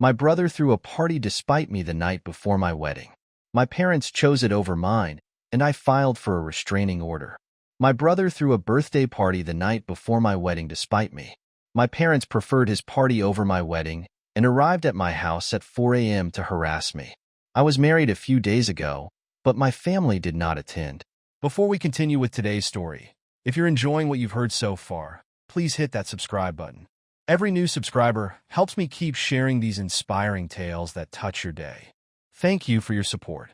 My brother threw a party despite me the night before my wedding. My parents chose it over mine, and I filed for a restraining order. My brother threw a birthday party the night before my wedding despite me. My parents preferred his party over my wedding and arrived at my house at 4 a.m. to harass me. I was married a few days ago, but my family did not attend. Before we continue with today's story, if you're enjoying what you've heard so far, please hit that subscribe button. Every new subscriber helps me keep sharing these inspiring tales that touch your day. Thank you for your support.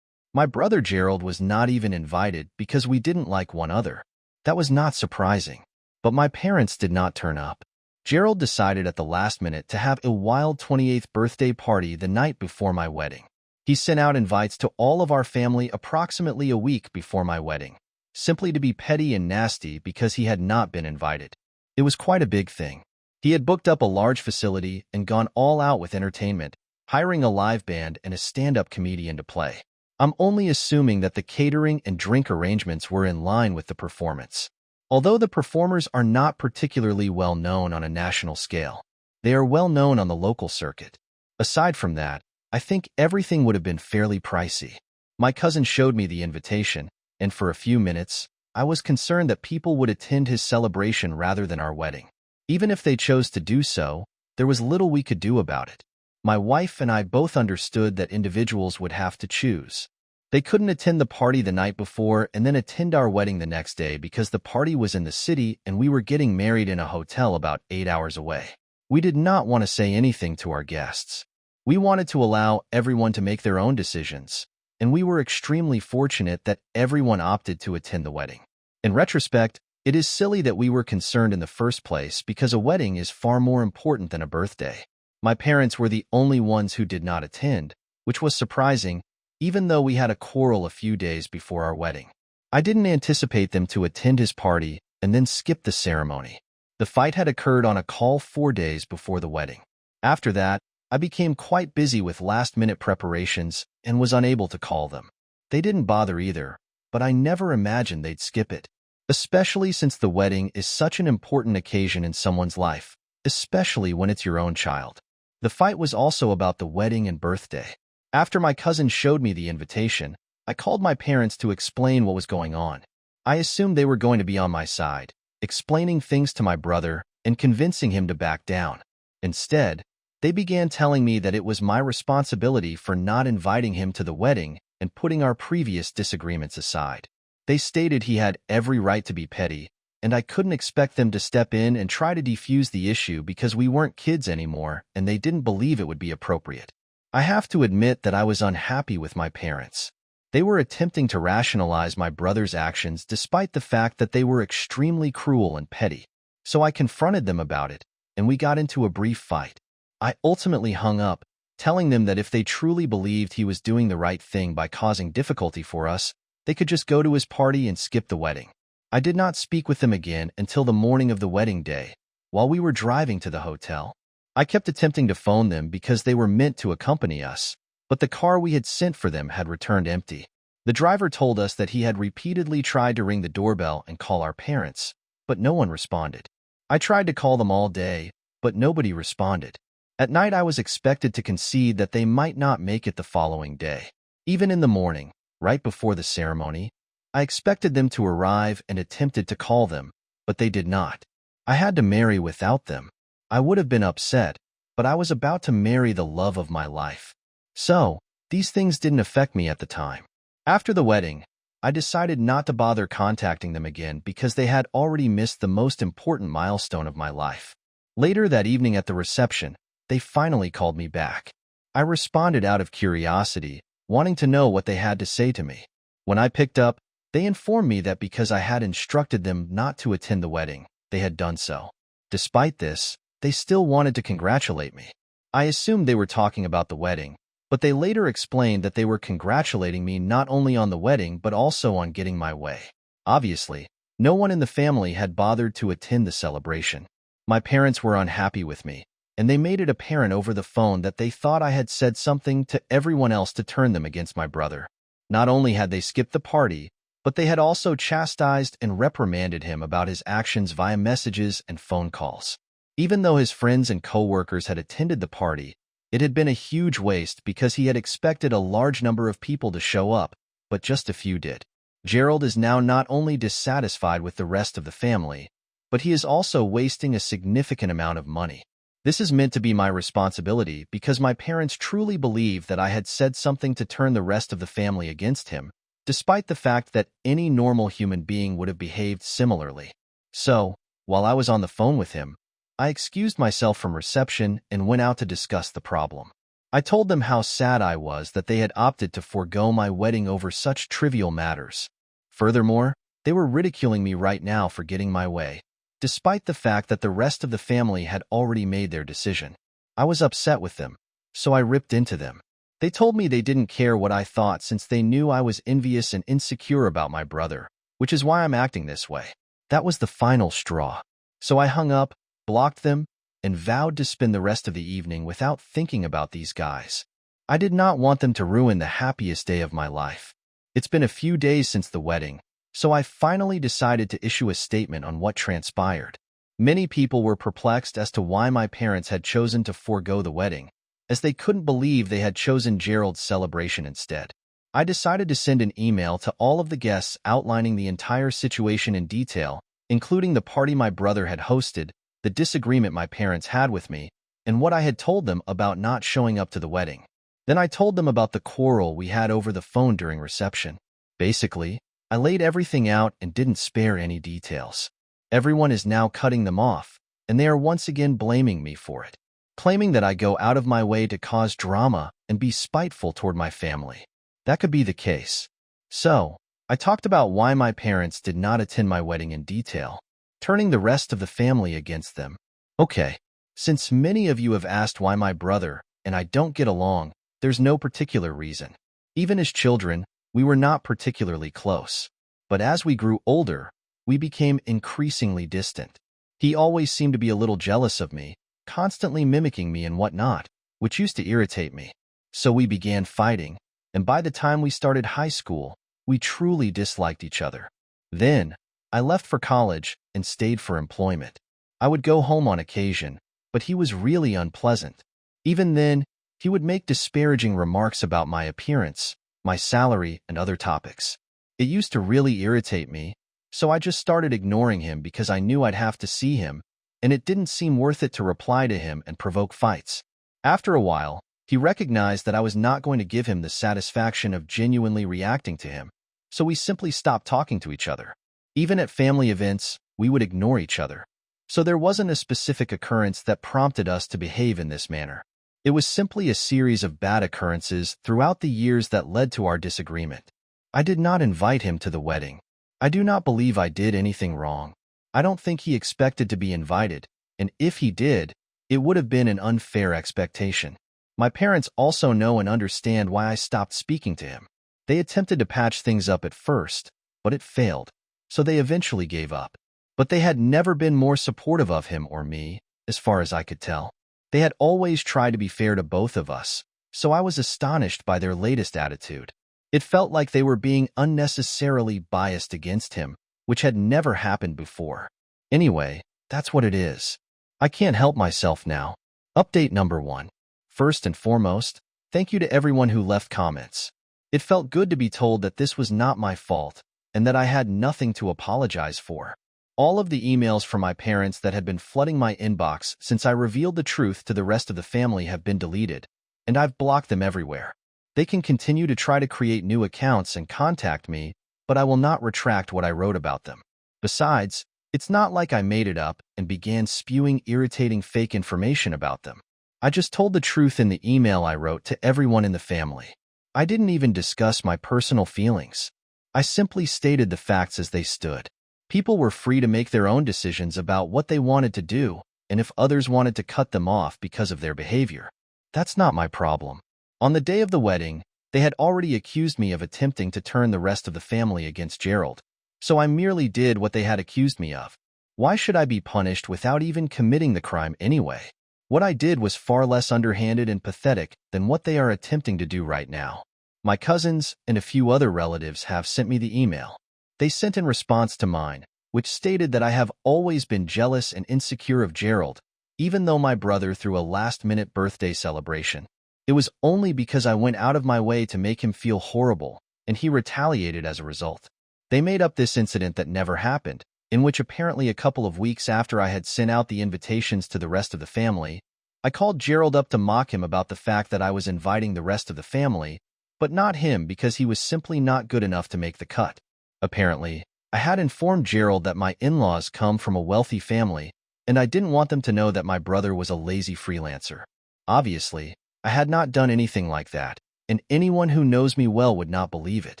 My brother Gerald was not even invited because we didn't like one another. That was not surprising. But my parents did not turn up. Gerald decided at the last minute to have a wild 28th birthday party the night before my wedding. He sent out invites to all of our family approximately a week before my wedding, simply to be petty and nasty because he had not been invited. It was quite a big thing. He had booked up a large facility and gone all out with entertainment, hiring a live band and a stand-up comedian to play. I'm only assuming that the catering and drink arrangements were in line with the performance. Although the performers are not particularly well known on a national scale, they are well known on the local circuit. Aside from that, I think everything would have been fairly pricey. My cousin showed me the invitation, and for a few minutes, I was concerned that people would attend his celebration rather than our wedding. Even if they chose to do so, there was little we could do about it. My wife and I both understood that individuals would have to choose. They couldn't attend the party the night before and then attend our wedding the next day because the party was in the city and we were getting married in a hotel about 8 hours away. We did not want to say anything to our guests. We wanted to allow everyone to make their own decisions, and we were extremely fortunate that everyone opted to attend the wedding. In retrospect, it is silly that we were concerned in the first place because a wedding is far more important than a birthday. My parents were the only ones who did not attend, which was surprising, even though we had a quarrel a few days before our wedding. I didn't anticipate them to attend his party and then skip the ceremony. The fight had occurred on a call 4 days before the wedding. After that, I became quite busy with last-minute preparations and was unable to call them. They didn't bother either, but I never imagined they'd skip it, especially since the wedding is such an important occasion in someone's life, especially when it's your own child. The fight was also about the wedding and birthday. After my cousin showed me the invitation, I called my parents to explain what was going on. I assumed they were going to be on my side, explaining things to my brother and convincing him to back down. Instead, they began telling me that it was my responsibility for not inviting him to the wedding and putting our previous disagreements aside. They stated he had every right to be petty, and I couldn't expect them to step in and try to defuse the issue because we weren't kids anymore and they didn't believe it would be appropriate. I have to admit that I was unhappy with my parents. They were attempting to rationalize my brother's actions despite the fact that they were extremely cruel and petty. So I confronted them about it, and we got into a brief fight. I ultimately hung up, telling them that if they truly believed he was doing the right thing by causing difficulty for us, they could just go to his party and skip the wedding. I did not speak with them again until the morning of the wedding day, while we were driving to the hotel. I kept attempting to phone them because they were meant to accompany us, but the car we had sent for them had returned empty. The driver told us that he had repeatedly tried to ring the doorbell and call our parents, but no one responded. I tried to call them all day, but nobody responded. At night, I was expected to concede that they might not make it the following day. Even in the morning, right before the ceremony, I expected them to arrive and attempted to call them, but they did not. I had to marry without them. I would have been upset, but I was about to marry the love of my life. So, these things didn't affect me at the time. After the wedding, I decided not to bother contacting them again because they had already missed the most important milestone of my life. Later that evening at the reception, they finally called me back. I responded out of curiosity, wanting to know what they had to say to me. When I picked up, they informed me that because I had instructed them not to attend the wedding, they had done so. Despite this, they still wanted to congratulate me. I assumed they were talking about the wedding, but they later explained that they were congratulating me not only on the wedding but also on getting my way. Obviously, no one in the family had bothered to attend the celebration. My parents were unhappy with me, and they made it apparent over the phone that they thought I had said something to everyone else to turn them against my brother. Not only had they skipped the party, but they had also chastised and reprimanded him about his actions via messages and phone calls. Even though his friends and co-workers had attended the party, It had been a huge waste because he had expected a large number of people to show up, but just a few did. Gerald is now not only dissatisfied with the rest of the family, but he is also wasting a significant amount of money. This is meant to be my responsibility because my parents truly believe that I had said something to turn the rest of the family against him, despite the fact that any normal human being would have behaved similarly. So, while I was on the phone with him, I excused myself from reception and went out to discuss the problem. I told them how sad I was that they had opted to forego my wedding over such trivial matters. Furthermore, they were ridiculing me right now for getting my way, despite the fact that the rest of the family had already made their decision. I was upset with them, so I ripped into them. They told me they didn't care what I thought since they knew I was envious and insecure about my brother, which is why I'm acting this way. That was the final straw. So I hung up, blocked them, and vowed to spend the rest of the evening without thinking about these guys. I did not want them to ruin the happiest day of my life. It's been a few days since the wedding, so I finally decided to issue a statement on what transpired. Many people were perplexed as to why my parents had chosen to forego the wedding, as they couldn't believe they had chosen Gerald's celebration instead. I decided to send an email to all of the guests outlining the entire situation in detail, including the party my brother had hosted, the disagreement my parents had with me, and what I had told them about not showing up to the wedding. Then I told them about the quarrel we had over the phone during reception. Basically, I laid everything out and didn't spare any details. Everyone is now cutting them off, and they are once again blaming me for it, claiming that I go out of my way to cause drama and be spiteful toward my family. That could be the case. So, I talked about why my parents did not attend my wedding in detail, turning the rest of the family against them. Okay, since many of you have asked why my brother and I don't get along, there's no particular reason. Even as children, we were not particularly close. But as we grew older, we became increasingly distant. He always seemed to be a little jealous of me, constantly mimicking me and whatnot, which used to irritate me. So we began fighting, and by the time we started high school, we truly disliked each other. Then, I left for college and stayed for employment. I would go home on occasion, but he was really unpleasant. Even then, he would make disparaging remarks about my appearance, my salary, and other topics. It used to really irritate me, so I just started ignoring him because I knew I'd have to see him, and it didn't seem worth it to reply to him and provoke fights. After a while, he recognized that I was not going to give him the satisfaction of genuinely reacting to him, so we simply stopped talking to each other. Even at family events, we would ignore each other. So there wasn't a specific occurrence that prompted us to behave in this manner. It was simply a series of bad occurrences throughout the years that led to our disagreement. I did not invite him to the wedding. I do not believe I did anything wrong. I don't think he expected to be invited, and if he did, it would have been an unfair expectation. My parents also know and understand why I stopped speaking to him. They attempted to patch things up at first, but it failed, so they eventually gave up. But they had never been more supportive of him or me, as far as I could tell. They had always tried to be fair to both of us, so I was astonished by their latest attitude. It felt like they were being unnecessarily biased against him, which had never happened before. Anyway, that's what it is. I can't help myself now. Update number 1. First and foremost, thank you to everyone who left comments. It felt good to be told that this was not my fault, and that I had nothing to apologize for. All of the emails from my parents that had been flooding my inbox since I revealed the truth to the rest of the family have been deleted, and I've blocked them everywhere. They can continue to try to create new accounts and contact me, but I will not retract what I wrote about them. Besides, it's not like I made it up and began spewing irritating fake information about them. I just told the truth in the email I wrote to everyone in the family. I didn't even discuss my personal feelings. I simply stated the facts as they stood. People were free to make their own decisions about what they wanted to do, and if others wanted to cut them off because of their behavior. That's not my problem. On the day of the wedding, they had already accused me of attempting to turn the rest of the family against Gerald, so I merely did what they had accused me of. Why should I be punished without even committing the crime anyway? What I did was far less underhanded and pathetic than what they are attempting to do right now. My cousins and a few other relatives have sent me the email. They sent in response to mine, which stated that I have always been jealous and insecure of Gerald, even though my brother threw a last-minute birthday celebration. It was only because I went out of my way to make him feel horrible, and he retaliated as a result. They made up this incident that never happened, in which apparently a couple of weeks after I had sent out the invitations to the rest of the family, I called Gerald up to mock him about the fact that I was inviting the rest of the family, but not him because he was simply not good enough to make the cut. Apparently, I had informed Gerald that my in-laws come from a wealthy family, and I didn't want them to know that my brother was a lazy freelancer. Obviously, I had not done anything like that, and anyone who knows me well would not believe it.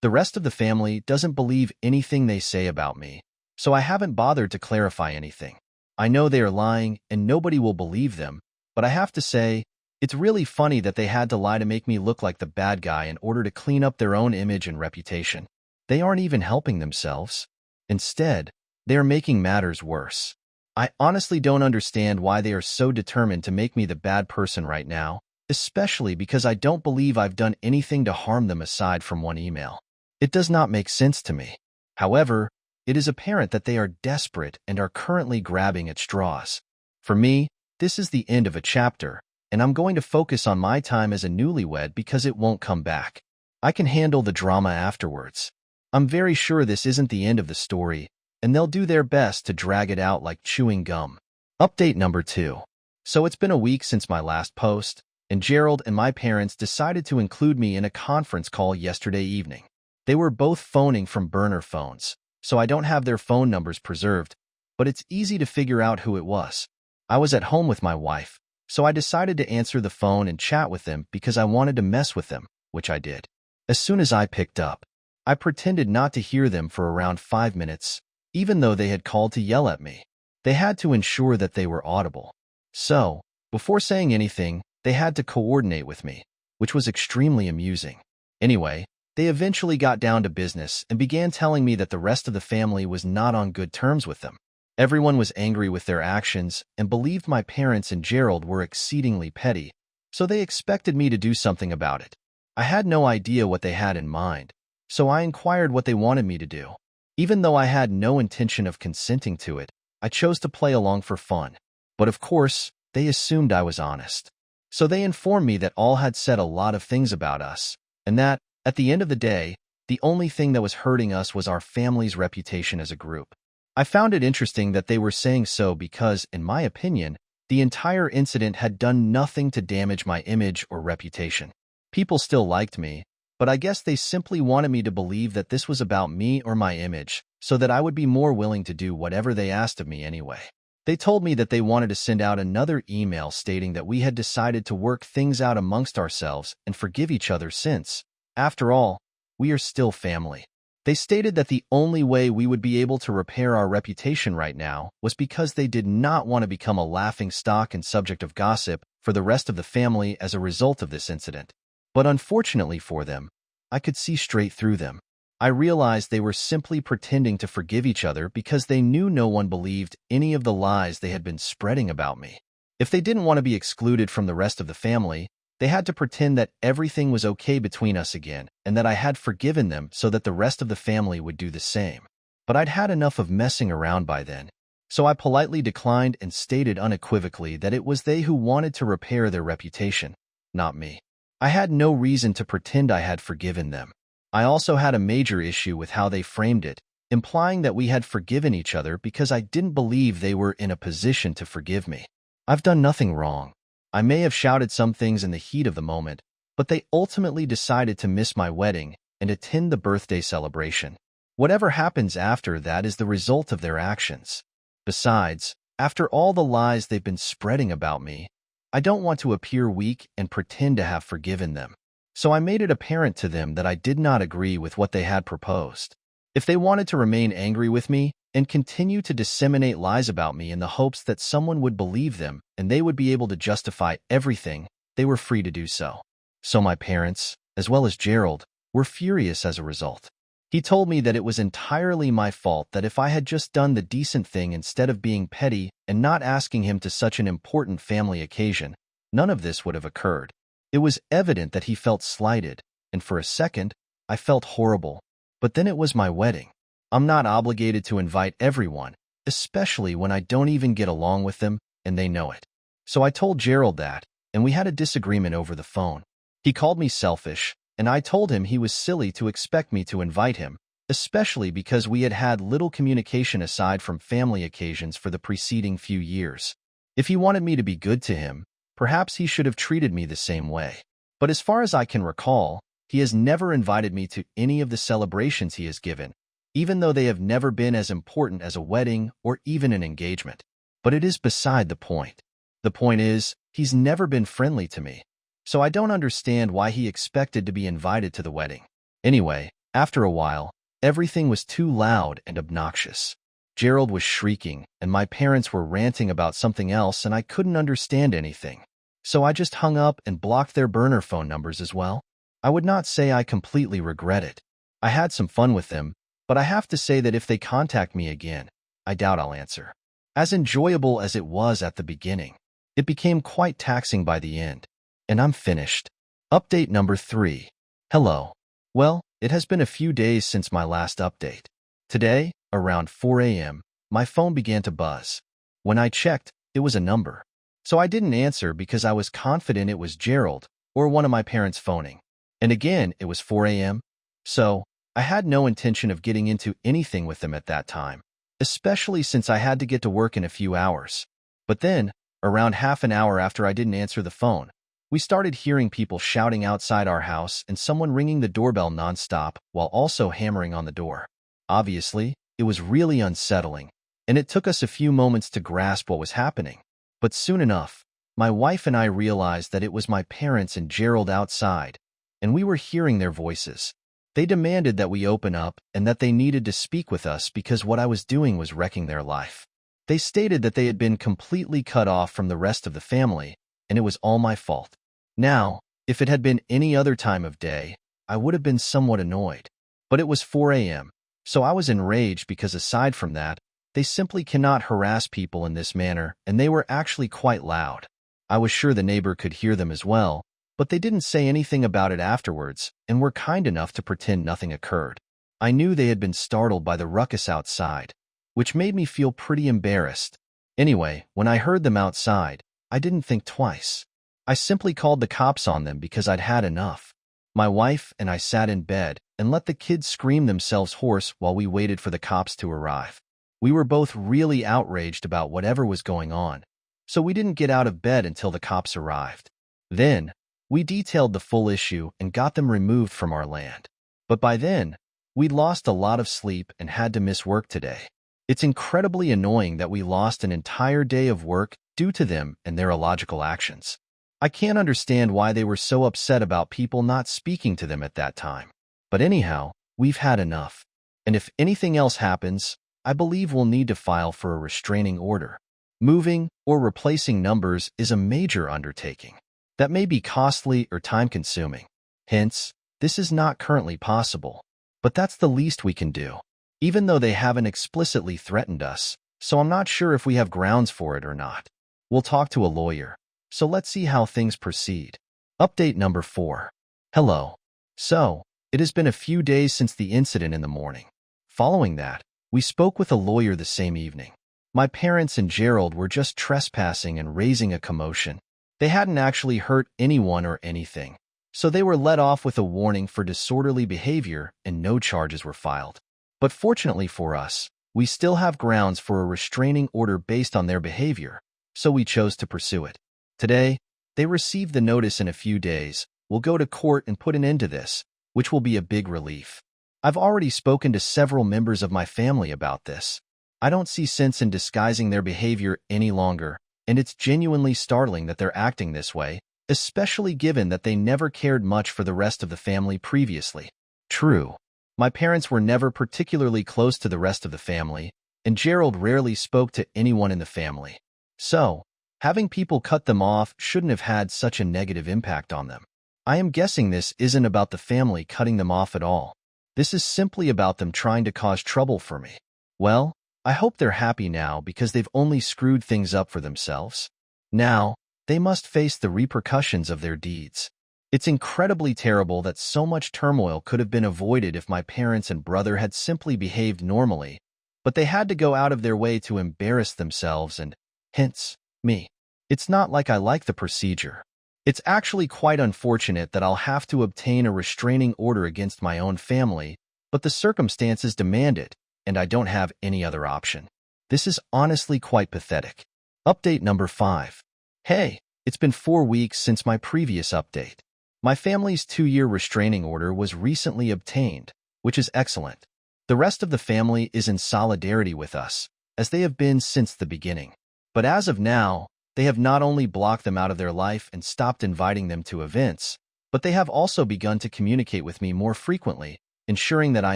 The rest of the family doesn't believe anything they say about me, so I haven't bothered to clarify anything. I know they are lying, and nobody will believe them, but I have to say, it's really funny that they had to lie to make me look like the bad guy in order to clean up their own image and reputation. They aren't even helping themselves. Instead, they are making matters worse. I honestly don't understand why they are so determined to make me the bad person right now, especially because I don't believe I've done anything to harm them aside from one email. It does not make sense to me. However, it is apparent that they are desperate and are currently grabbing at straws. For me, this is the end of a chapter, and I'm going to focus on my time as a newlywed because it won't come back. I can handle the drama afterwards. I'm very sure this isn't the end of the story, and they'll do their best to drag it out like chewing gum. Update number 2. So it's been a week since my last post, and Gerald and my parents decided to include me in a conference call yesterday evening. They were both phoning from burner phones, so I don't have their phone numbers preserved, but it's easy to figure out who it was. I was at home with my wife, so I decided to answer the phone and chat with them because I wanted to mess with them, which I did. As soon as I picked up, I pretended not to hear them for around 5 minutes, even though they had called to yell at me. They had to ensure that they were audible. So, before saying anything, they had to coordinate with me, which was extremely amusing. Anyway, they eventually got down to business and began telling me that the rest of the family was not on good terms with them. Everyone was angry with their actions and believed my parents and Gerald were exceedingly petty, so they expected me to do something about it. I had no idea what they had in mind, so I inquired what they wanted me to do. Even though I had no intention of consenting to it, I chose to play along for fun. But of course, they assumed I was honest. So they informed me that all had said a lot of things about us, and that, at the end of the day, the only thing that was hurting us was our family's reputation as a group. I found it interesting that they were saying so because, in my opinion, the entire incident had done nothing to damage my image or reputation. People still liked me, but I guess they simply wanted me to believe that this was about me or my image, so that I would be more willing to do whatever they asked of me anyway. They told me that they wanted to send out another email stating that we had decided to work things out amongst ourselves and forgive each other since, after all, we are still family. They stated that the only way we would be able to repair our reputation right now was because they did not want to become a laughingstock and subject of gossip for the rest of the family as a result of this incident. But unfortunately for them, I could see straight through them. I realized they were simply pretending to forgive each other because they knew no one believed any of the lies they had been spreading about me. If they didn't want to be excluded from the rest of the family, they had to pretend that everything was okay between us again and that I had forgiven them so that the rest of the family would do the same. But I'd had enough of messing around by then, so I politely declined and stated unequivocally that it was they who wanted to repair their reputation, not me. I had no reason to pretend I had forgiven them. I also had a major issue with how they framed it, implying that we had forgiven each other because I didn't believe they were in a position to forgive me. I've done nothing wrong. I may have shouted some things in the heat of the moment, but they ultimately decided to miss my wedding and attend the birthday celebration. Whatever happens after that is the result of their actions. Besides, after all the lies they've been spreading about me, I don't want to appear weak and pretend to have forgiven them. So I made it apparent to them that I did not agree with what they had proposed. If they wanted to remain angry with me and continue to disseminate lies about me in the hopes that someone would believe them and they would be able to justify everything, they were free to do so. So my parents, as well as Gerald, were furious as a result. He told me that it was entirely my fault that if I had just done the decent thing instead of being petty and not asking him to such an important family occasion, none of this would have occurred. It was evident that he felt slighted, and for a second, I felt horrible. But then it was my wedding. I'm not obligated to invite everyone, especially when I don't even get along with them, and they know it. So I told Gerald that, and we had a disagreement over the phone. He called me selfish, and I told him he was silly to expect me to invite him, especially because we had had little communication aside from family occasions for the preceding few years. If he wanted me to be good to him, perhaps he should have treated me the same way. But as far as I can recall, he has never invited me to any of the celebrations he has given, even though they have never been as important as a wedding or even an engagement. But it is beside the point. The point is, he's never been friendly to me, so I don't understand why he expected to be invited to the wedding. Anyway, after a while, everything was too loud and obnoxious. Gerald was shrieking, and my parents were ranting about something else, and I couldn't understand anything. So I just hung up and blocked their burner phone numbers as well. I would not say I completely regret it. I had some fun with them, but I have to say that if they contact me again, I doubt I'll answer. As enjoyable as it was at the beginning, it became quite taxing by the end. And I'm finished. Update number 3. Hello. Well, it has been a few days since my last update. Today, around 4 a.m., my phone began to buzz. When I checked, it was a number. So I didn't answer because I was confident it was Gerald or one of my parents phoning. And again, it was 4 a.m. So I had no intention of getting into anything with them at that time, especially since I had to get to work in a few hours. But then, around half an hour after I didn't answer the phone, we started hearing people shouting outside our house and someone ringing the doorbell nonstop while also hammering on the door. Obviously, it was really unsettling, and it took us a few moments to grasp what was happening. But soon enough, my wife and I realized that it was my parents and Gerald outside, and we were hearing their voices. They demanded that we open up and that they needed to speak with us because what I was doing was wrecking their life. They stated that they had been completely cut off from the rest of the family, and it was all my fault. Now, if it had been any other time of day, I would have been somewhat annoyed. But it was 4 a.m., so I was enraged because aside from that, they simply cannot harass people in this manner, and they were actually quite loud. I was sure the neighbor could hear them as well, but they didn't say anything about it afterwards and were kind enough to pretend nothing occurred. I knew they had been startled by the ruckus outside, which made me feel pretty embarrassed. Anyway, when I heard them outside, I didn't think twice. I simply called the cops on them because I'd had enough. My wife and I sat in bed and let the kids scream themselves hoarse while we waited for the cops to arrive. We were both really outraged about whatever was going on, so we didn't get out of bed until the cops arrived. Then, we detailed the full issue and got them removed from our land. But by then, we'd lost a lot of sleep and had to miss work today. It's incredibly annoying that we lost an entire day of work due to them and their illogical actions. I can't understand why they were so upset about people not speaking to them at that time. But anyhow, we've had enough. And if anything else happens, I believe we'll need to file for a restraining order. Moving or replacing numbers is a major undertaking that may be costly or time-consuming. Hence, this is not currently possible. But that's the least we can do, even though they haven't explicitly threatened us, so I'm not sure if we have grounds for it or not. We'll talk to a lawyer, so let's see how things proceed. Update number 4. Hello. So, it has been a few days since the incident in the morning. Following that, we spoke with a lawyer the same evening. My parents and Gerald were just trespassing and raising a commotion. They hadn't actually hurt anyone or anything, so they were let off with a warning for disorderly behavior and no charges were filed. But fortunately for us, we still have grounds for a restraining order based on their behavior, so we chose to pursue it. Today, they received the notice in a few days. We'll go to court and put an end to this, which will be a big relief. I've already spoken to several members of my family about this. I don't see sense in disguising their behavior any longer, and it's genuinely startling that they're acting this way, especially given that they never cared much for the rest of the family previously. True, my parents were never particularly close to the rest of the family, and Gerald rarely spoke to anyone in the family. So, having people cut them off shouldn't have had such a negative impact on them. I am guessing this isn't about the family cutting them off at all. This is simply about them trying to cause trouble for me. Well, I hope they're happy now because they've only screwed things up for themselves. Now, they must face the repercussions of their deeds. It's incredibly terrible that so much turmoil could have been avoided if my parents and brother had simply behaved normally, but they had to go out of their way to embarrass themselves and, hence, Me. It's not like I like the procedure. It's actually quite unfortunate that I'll have to obtain a restraining order against my own family, but the circumstances demand it, and I don't have any other option. This is honestly quite pathetic. Update number 5. Hey, it's been 4 weeks since my previous update. My family's 2-year restraining order was recently obtained, which is excellent. The rest of the family is in solidarity with us, as they have been since the beginning. But as of now, they have not only blocked them out of their life and stopped inviting them to events, but they have also begun to communicate with me more frequently, ensuring that I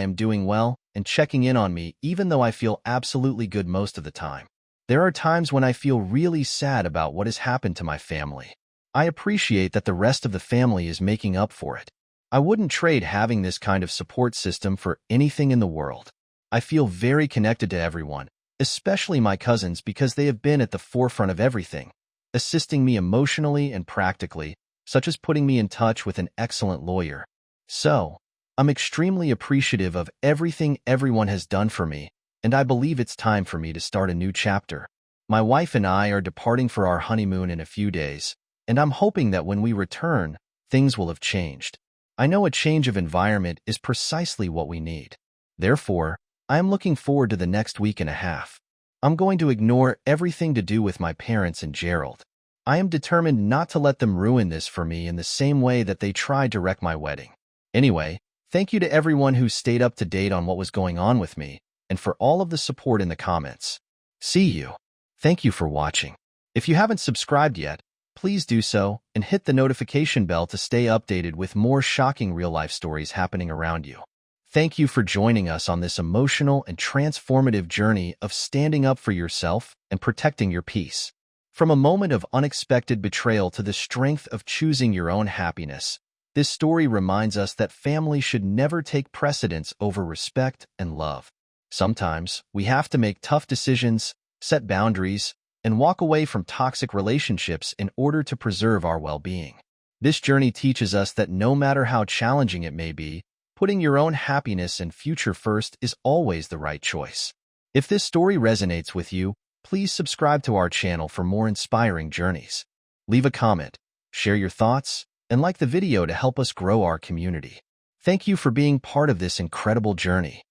am doing well and checking in on me even though I feel absolutely good most of the time. There are times when I feel really sad about what has happened to my family. I appreciate that the rest of the family is making up for it. I wouldn't trade having this kind of support system for anything in the world. I feel very connected to everyone, especially my cousins, because they have been at the forefront of everything, assisting me emotionally and practically, such as putting me in touch with an excellent lawyer. So, I'm extremely appreciative of everything everyone has done for me, and I believe it's time for me to start a new chapter. My wife and I are departing for our honeymoon in a few days, and I'm hoping that when we return, things will have changed. I know a change of environment is precisely what we need. Therefore, I am looking forward to the next week and a half. I'm going to ignore everything to do with my parents and Gerald. I am determined not to let them ruin this for me in the same way that they tried to wreck my wedding. Anyway, thank you to everyone who stayed up to date on what was going on with me, and for all of the support in the comments. See you. Thank you for watching. If you haven't subscribed yet, please do so and hit the notification bell to stay updated with more shocking real-life stories happening around you. Thank you for joining us on this emotional and transformative journey of standing up for yourself and protecting your peace. From a moment of unexpected betrayal to the strength of choosing your own happiness, this story reminds us that family should never take precedence over respect and love. Sometimes, we have to make tough decisions, set boundaries, and walk away from toxic relationships in order to preserve our well-being. This journey teaches us that no matter how challenging it may be, putting your own happiness and future first is always the right choice. If this story resonates with you, please subscribe to our channel for more inspiring journeys. Leave a comment, share your thoughts, and like the video to help us grow our community. Thank you for being part of this incredible journey.